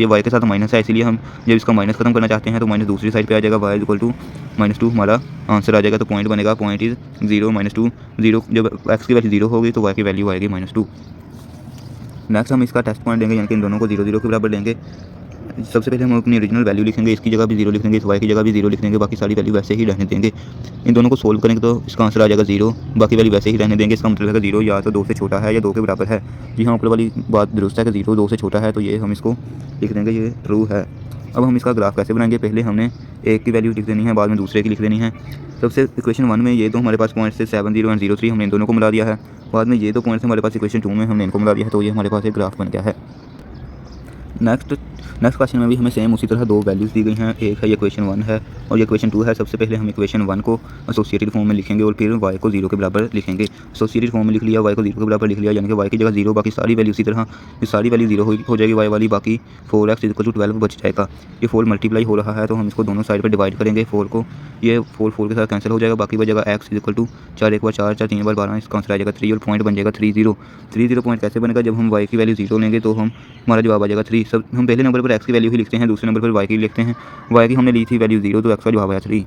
Speaker 1: y के साथ माइनस है, इसलिए हम जब इसका माइनस खत्म करना चाहते हैं तो माइनस दूसरी साइड पे आ जाएगा, y इक्वल टू -2 हमारा आंसर आ जाएगा। तो पॉइंट बनेगा पॉइंट इज 0 -2 0, जब x की वैल्यू 0 होगी तो y की वैल्यू आएगी -2। नेक्स्ट हम इसका टेस्ट पॉइंट लेंगे, यानी कि इन दोनों को 0 0 के बराबर लेंगे। सबसे पहले हम अपनी ओरिजिनल वैल्यू लिखेंगे, इसकी जगह भी 0 लिख देंगे, इस y की जगह भी 0 लिख देंगे, बाकी सारी वैल्यू वैसे ही रहने देंगे। इन दोनों को सोल्व करेंगे तो इसका आंसर आ जाएगा 0, बाकी वैल्यू वैसे ही रहने देंगे। इसका मतलब है कि 0 या तो 2 से छोटा है या 2 के बराबर है। जी हाँ, ऊपर वाली बात दुरुस्त है कि 0 2 से छोटा है, तो ये हम इसको लिख देंगे, ये ट्रू है। अब हम इसका ग्राफ कैसे बनाएंगे, पहले हमने एक की वैल्यू लिख देनी है, बाद में दूसरे की लिख देनी है। सबसे इक्वेशन 1 में ये तो हमारे पास पॉइंट्स थे 7 0 और 0 3, हमने इन दोनों को मिला दिया है। बाद में ये दो पॉइंट्स हमारे पास इक्वेशन 2 में हमने इनको मिला दिया है, तो ये हमारे पास एक ग्राफ बन गया है। नेक्स्ट क्वेश्चन में भी हमें सेम उसी तरह 2 वैल्यूज़ दी गई हैं, एक है ये क्वेश्चन 1 है और ये क्वेश्चन 2 है। सबसे पहले हम इक्वेशन 1 को एसोसिएटेड फॉर्म में लिखेंगे और फिर y को 0 के बराबर लिखेंगे। एसोसिएटेड फॉर्म में लिख लिया, y को 0 के बराबर लिख लिया, यानी कि y की जगह 0, बाकी सारी वैल्यू इसी तरह, ये सारी वैल्यू 0 हो जाएगी y वाली, बाकी 4x इक्वल टू 12 बच जाएगा। ये 4 मल्टीप्लाई हो रहा है, तो हम इसको दोनों साइड पर डिवाइड करेंगे 4 को, ये 4 के साथ कैंसिल हो जाएगा, बाकी बचेगा x इक्वल टू 4 एक बार 4 4 3 बार 12, इसका आंसर आ जाएगा 3 और पॉइंट बन जाएगा 3 0। 3 0 पॉइंट कैसे बनेगा, जब हम y की वैल्यू 0 लेंगे तो हमारा जवाब आ जाएगा 3। सब हम पहले नंबर पर x की वैल्यू ही लिखते हैं, दूसरे नंबर पर y की लिखते हैं। y की हमने ली थी वैल्यू 0, तो x का जवाब आया 3।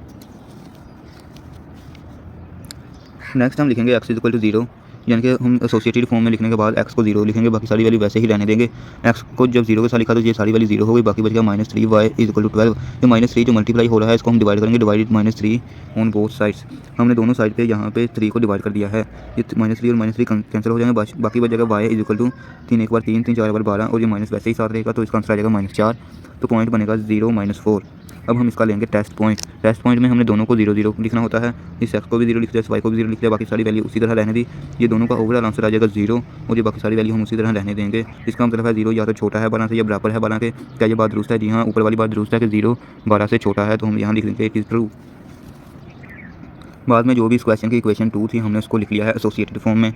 Speaker 1: नेक्स्ट हम लिखेंगे x इक्वल टू 0, यानी कि हम एसोसिएटेड फॉर्म में लिखने के बाद एक्स को 0 लिखेंगे, बाकी सारी वैल्यू वैसे ही रहने देंगे। एक्स को जब 0 के साथ लिखा तो ये सारी वैल्यू 0 हो गई, बाकी बच गया -3y = 12। ये -3 जो मल्टीप्लाई हो रहा है इसको हम डिवाइड करेंगे, डिवाइड -3 ऑन बोथ साइड्स। हमने दोनों साइड पे यहाँ पे 3 को डिवाइड कर दिया है, ये -3 और -3 कैंसिल हो जाएंगे, बाकी बच जाएगा y = 3 एक बार 3, 3 4 बार 12 और ये माइनस वैसे ही साथ रहेगा, तो इसका आंसर आ जाएगा -4। तो पॉइंट बनेगा 0 -4। अब हम इसका लेंगे टेस्ट पॉइंट। टेस्ट पॉइंट में हमने दोनों को 0 0 लिखना होता है, इस एक्स को भी 0 लिख दिया, इस वाई को भी 0 लिख दिया, बाकी सारी वैल्यू उसी तरह रहने दी। ये दोनों का ओवरऑल आंसर आ जाएगा 0 और ये बाकी सारी वैल्यू हम उसी तरह रहने देंगे। इसका मतलब है 0 या तो छोटा है 12 से या बराबर है 12 के। क्या ये बात दुरुस्त है? जी हाँ, ऊपर वाली बात दुरुस्त है कि 0 12 से छोटा है, तो हम यहाँ लिख देंगे इट इज़ ट्रू। बाद में जो भी इस क्वेश्चन की इक्वेशन 2 थी हमने उसको लिख लिया है एसोसिएटेड फॉर्म में।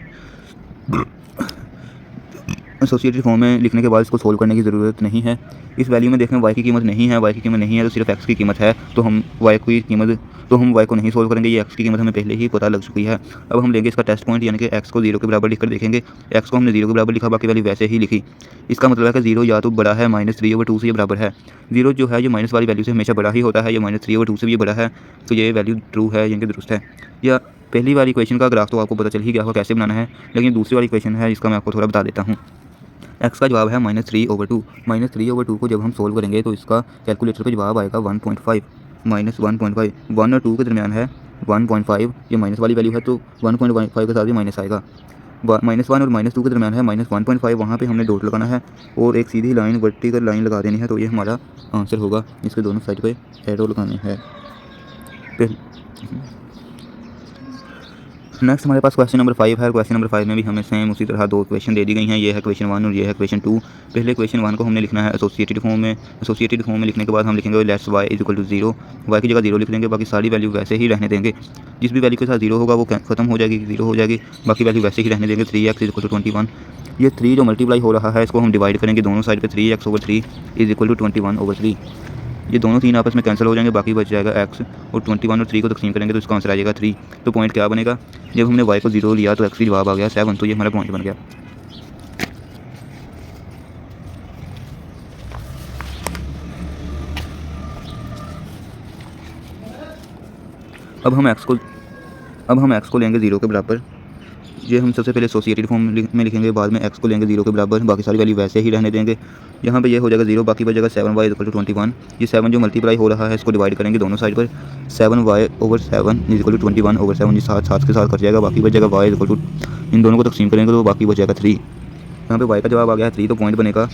Speaker 1: एसोसिएटेड फॉर्म में लिखने के बाद इसको सोल्व करने की ज़रूरत नहीं है। इस वैल्यू में देखें वाई की कीमत नहीं है, वाई की कीमत नहीं है तो सिर्फ एक्स की कीमत है, तो हम वाई को नहीं सोल्व करेंगे, ये एक्स की कीमत हमें पहले ही पता लग चुकी है। अब हम लेंगे इसका टेस्ट पॉइंट, यानी कि एक्स को 0 के बराबर लिखकर देखेंगे। एक्स को हमने 0 के बराबर लिखा, बाकी वैल्यू वैसे ही लिखी। इसका मतलब है कि 0 या तो बड़ा है -3/2 से ये बराबर है। 0 जो है ये माइनस वाली वैल्यू से हमेशा बड़ा ही होता है, ये -3/2 से भी ये बड़ा है, तो ये वैल्यू ट्रू है, यानी कि दुरुस्त है। या पहली वाली इक्वेशन का ग्राफ तो आपको पता चल ही गया होगा कैसे बनाना है, लेकिन दूसरी वाली इक्वेशन है इसका मैं आपको थोड़ा बता देता हूँ। एक्स का जवाब है -3/2। -3/2 को जब हम सोल्व करेंगे तो इसका कैलकुलेटर पे जवाब आएगा 1.5 -1.5। 1 और 2 के दरमियान है 1.5, ये माइनस वाली वैल्यू है तो 1.5 के साथ ही माइनस आएगा। -1 और -2 के दरमियान है -1.5, वहाँ पे हमने डॉट लगाना है और एक सीधी लाइन वर्टिकल लाइन लगा देनी है, तो ये हमारा आंसर होगा। इसके दोनों साइड पे एरो लगाने हैं। नेक्स्ट हमारे पास क्वेश्चन नंबर 5 है। क्वेश्चन नंबर 5 में भी हमें सेम उसी तरह दो क्वेश्चन दे दी गई हैं, ये है क्वेश्चन 1 और ये है क्वेश्चन 2। पहले क्वेश्चन 1 को हमने लिखना है एसोसिएटेड फॉर्म में। एसोसिएटेड फॉर्म में लिखने के बाद हम लिखेंगे लेट्स y = 0। y की जगह 0 लिख देंगे, बाकी सारी वैल्यू वैसे ही रहने देंगे। जिस भी वैल्यू के साथ 0 होगा वो खत्म हो जाएगी, 0 हो जाएगी, बाकी वैल्यू वैसे ही रहने देंगे। 3x = 21। ये 3 जो मल्टीप्लाई हो रहा है इसको हम डिवाइड करेंगे दोनों साइड पे, 3x/3 = 21/3। ये दोनों 3 आपस में कैंसिल हो जाएंगे, बाकी बच जाएगा x और 21 और 3 को तकसीम करेंगे तो इसका आंसर आ जाएगा 3। तो पॉइंट क्या बनेगा? जब हमने y को 0 लिया तो x की जवाब आ गया 7, तो ये हमारा पॉइंट बन गया। अब हम x को लेंगे 0 के बराबर। ये हम सबसे पहले एसोसिएटेड फॉर्म में लिखेंगे, बाद में x को लेंगे 0 के बराबर, बाकी सारी वैल्यू वैसे ही रहने देंगे। यहाँ पे ये हो जाएगा 0, बाकी बच जाएगा 7y = 21। ये 7 जो मल्टीप्लाई हो रहा है इसको डिवाइड करेंगे दोनों साइड पर, 7y/7 = 21/7, ये साथ के साथ कट जाएगा, बाकी बच जाएगा y इन दोनों को तकसीम करेंगे तो बाकी बच जाएगा 3। यहाँ पे y का जवाब आ गया है 3, तो पॉइंट बनेगा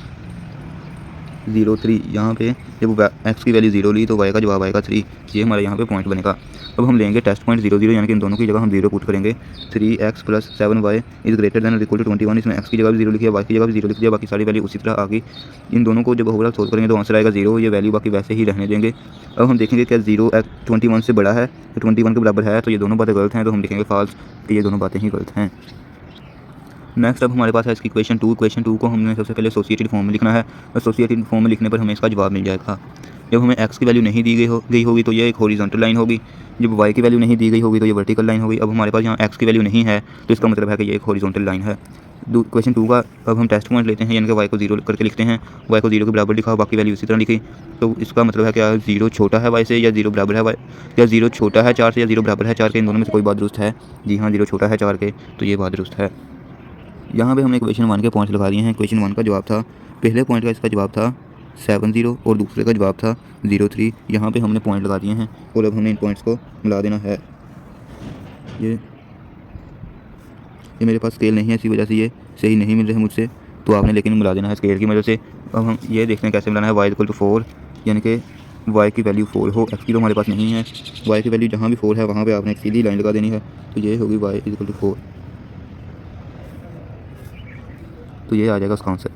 Speaker 1: 0-3। यहाँ पे जब x की वैल्यू 0 ली तो y का जवाब आएगा 3, ये हमारा यहाँ पे पॉइंट बनेगा। अब हम लेंगे टेस्ट पॉइंट 0 0, यानी कि इन दोनों की जगह हम 0 पुट करेंगे। 3x + 7y = 21। इसमें x की जगह भी 0 लिखिए, y की जगह भी 0 लिख दिया, बाकी सारी वैल्यू उसी तरह आ गई। इन दोनों को जब ओवरऑल सोल्व करेंगे तो आंसर आएगा 0, ये वैल्यू बाकी वैसे ही रहने देंगे। अब हम देखेंगे क्या 0 21 से बड़ा है, 21 के बराबर है, तो ये दोनों बातें गलत हैं, तो हम लिखेंगे फॉल्स, कि ये दोनों बातें ही गलत हैं। नेक्स्ट अब हमारे पास है इसकी क्वेश्चन 2। क्वेश्चन 2 को हमने सबसे पहले एसोसिएटेड फॉर्म में लिखना है। एसोसिएटेड फॉर्म में लिखने पर हमें इसका जवाब मिल जाएगा। जब हमें x की वैल्यू नहीं दी गई होगी तो ये एक हॉरिजॉन्टल लाइन होगी, जब y की वैल्यू नहीं दी गई होगी तो ये वर्टिकल लाइन होगी। अब हमारे पास यहाँ x की वैल्यू नहीं है तो इसका मतलब है कि ये एक हॉरिजॉन्टल लाइन है। क्वेश्चन 2 का अब हम टेस्ट पॉइंट लेते हैं, यानी कि y को 0 करके लिखते हैं। y को 0 के बराबर लिखा, बाकी वैल्यू इसी तरह लिखी, तो इसका मतलब है क्या 0 छोटा है y से या 0 बराबर है y, या 0 छोटा है 4 से या 0 बराबर है 4 के, इन दोनों में से कोई बात दुरुस्त है। जी हाँ, 0 छोटा है 4 के, तो ये बात दुरुस्त है। यहाँ पे हमने क्वेश्चन 1 के पॉइंट्स लगा दिए हैं। क्वेश्चन 1 का जवाब था, पहले पॉइंट का इसका जवाब था 7-0 और दूसरे का जवाब था 0-3। यहाँ पे हमने पॉइंट लगा दिए हैं और अब हमने इन पॉइंट्स को मिला देना है। ये मेरे पास स्केल नहीं है, इसी वजह से ये सही नहीं मिल रहे मुझसे, तो आपने लेकिन मिला देना है स्केल की मदद से। अब हम ये देखते हैं कैसे मिलाना है। y = 4, यानी कि y की वैल्यू 4 हो, x की तो हमारे पास नहीं है, y की वैल्यू जहाँ भी 4 है वहाँ पे आपने एक सीधी लाइन लगा देनी है, तो ये होगी y = 4, तो ये आ जाएगा उसका आंसर।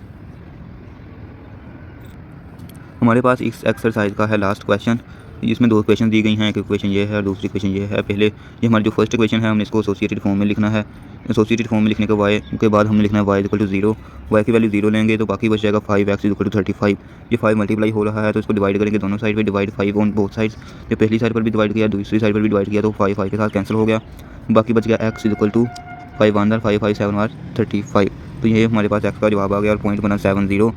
Speaker 1: हमारे पास इस एक्सरसाइज का है लास्ट क्वेश्चन। इसमें 2 क्वेश्चन दी गई हैं, एक क्वेश्चन ये है और दूसरी क्वेश्चन ये है। पहले ये हमारा जो फर्स्ट क्वेश्चन है हमने इसको एसोसिएटेड फॉर्म में लिखना है। एसोसिएटेड फॉर्म में लिखने के के बाद हमने लिखना है y = 0। y की वैल्यू 0 लेंगे तो बाकी बच जाएगा 5x = 35। ये 5 मल्टीप्लाई हो रहा है तो इसको डिवाइड करेंगे दोनों साइड पे, डिवाइड 5 ऑन बोथ साइड्स। ये पहली साइड पर भी डिवाइड किया, दूसरी साइड पर भी डिवाइड किया, तो 5 के साथ कैंसिल हो गया, बाकी बच गया x = 5 1 5 5 7 और 35। तो ये हमारे पास x का जवाब आ गया और पॉइंट बना 7-0।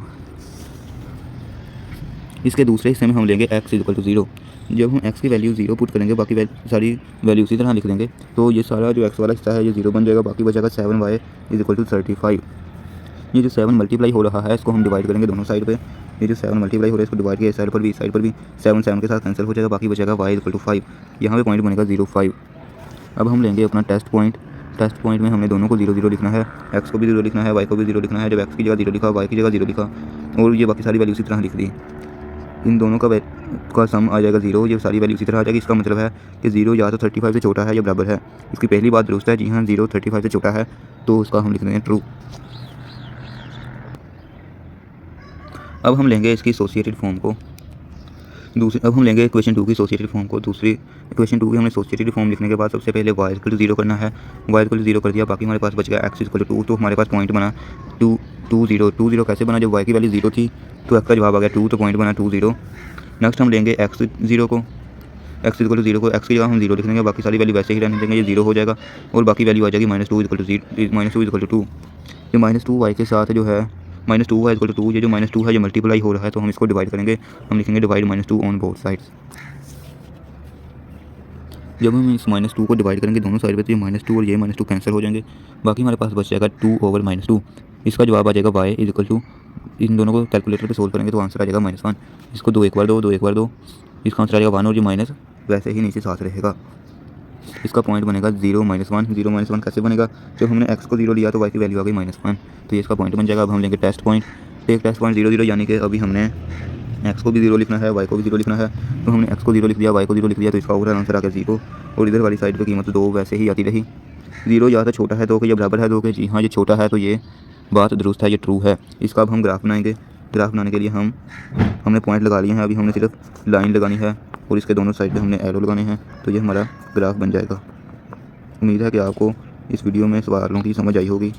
Speaker 1: इसके दूसरे हिस्से में हम लेंगे x = 0। जब हम x की वैल्यू 0 पुट करेंगे, बाकी सारी वैल्यू उसी तरह लिख देंगे, तो ये सारा जो x वाला हिस्सा है ये 0 बन जाएगा, बाकी बचेगा 7y = 35। ये जो 7 मल्टीप्लाई हो रहा है इसको हम डिवाइड करेंगे दोनों साइड पे। ये जो 7 मल्टीप्लाई हो रहा है इसको डिवाइड किया, इस साइड पर भी इस साइड पर भी 7 के साथ कैंसिल हो जाएगा, बाकी बचेगा y = 5। यहाँ पे पॉइंट बनेगा 0,5। अब हम लेंगे अपना टेस्ट पॉइंट में हमने दोनों को 0 0 लिखना है, x को भी 0 लिखना है, y को भी 0 लिखना है। जब x की जगह 0 लिखा, y की जगह 0 लिखा और ये बाकी सारी वैल्यू इसी तरह लिख दी, इन दोनों का सम आ जाएगा 0। ये सारी वैल्यू इसी तरह आ जाएगी। इसका मतलब है कि 0 या तो 35 से छोटा है या बराबर है। इसकी पहली बात दुरुस्त है, जी हाँ 0 35 से छोटा है, तो उसका हम लिख देंगे ट्रू। अब हम लेंगे इसकी एसोसिएटेड फॉर्म को अब हम लेंगे इक्वेशन 2 की एसोसिएटेड फॉर्म को। दूसरी इक्वेशन 2 की हमने एसोसिएटेड फॉर्म लिखने के बाद सबसे पहले y = 0 करना है। y = 0 कर दिया, बाकी हमारे पास बच गया x = 2। तो हमारे पास पॉइंट बना 2 2 0 कैसे बना, जब y की वैल्यू 0 थी तो x का जवाब आ गया 2, तो पॉइंट बना 2 0। नेक्स्ट हम लेंगे x = 0 को, x की जगह हम 0 लिख देंगे, बाकी सारी वैल्यू वैसे ही रहने देंगे, ये 0 हो जाएगा और बाकी वैल्यू आ जाएगी -2 = 2। ये -2y के साथ जो है -2y = 2, ये जो -2 है ये मल्टीप्लाई हो रहा है, तो हम इसको डिवाइड करेंगे। हम लिखेंगे डिवाइड -2 ऑन बोथ साइड्स। जब हम इस -2 को डिवाइड करेंगे दोनों साइड पे, तो ये -2 और ये -2 कैंसिल हो जाएंगे, बाकी हमारे पास बच जाएगा 2/-2। इसका जवाब आ जाएगा y = इन दोनों को कैलकुलेटर पे सोल्व करेंगे तो आंसर आ जाएगा -1। इसको 2 एक बार 2 एक बार 2, इसका आंसर आ जाएगा 1 और ये माइनस वैसे ही नीचे साथ रहेगा। इसका पॉइंट बनेगा 0 -1। 0 -1 कैसे बनेगा, जब हमने x को 0 लिया तो y की वैल्यू आ गई -1, तो ये इसका पॉइंट बन जाएगा। अब हम लेंगे टेस्ट पॉइंट 0 0, यानी कि अभी हमने x को भी 0 लिखना है, y को भी 0 लिखना है। तो हमने x को 0 लिख दिया, y को 0 लिख दिया, तो इसका ओवरऑल आंसर आ गया 0 और इधर वाली साइड पे कीमत 2 वैसे ही आती रही। 0 या तो छोटा है 2 के या बराबर है 2 के, जी हाँ ये छोटा है, तो ये बात दुरुस्त है, ये ट्रू है। इसका अब हम ग्राफ बनाएंगे। ग्राफ बनाने के लिए हमने पॉइंट लगा लिए हैं, अभी हमने सिर्फ लाइन लगानी है और इसके दोनों साइड पे हमने एरो लगाने हैं, तो ये हमारा ग्राफ बन जाएगा। उम्मीद है कि आपको इस वीडियो में सवालों की समझ आई होगी।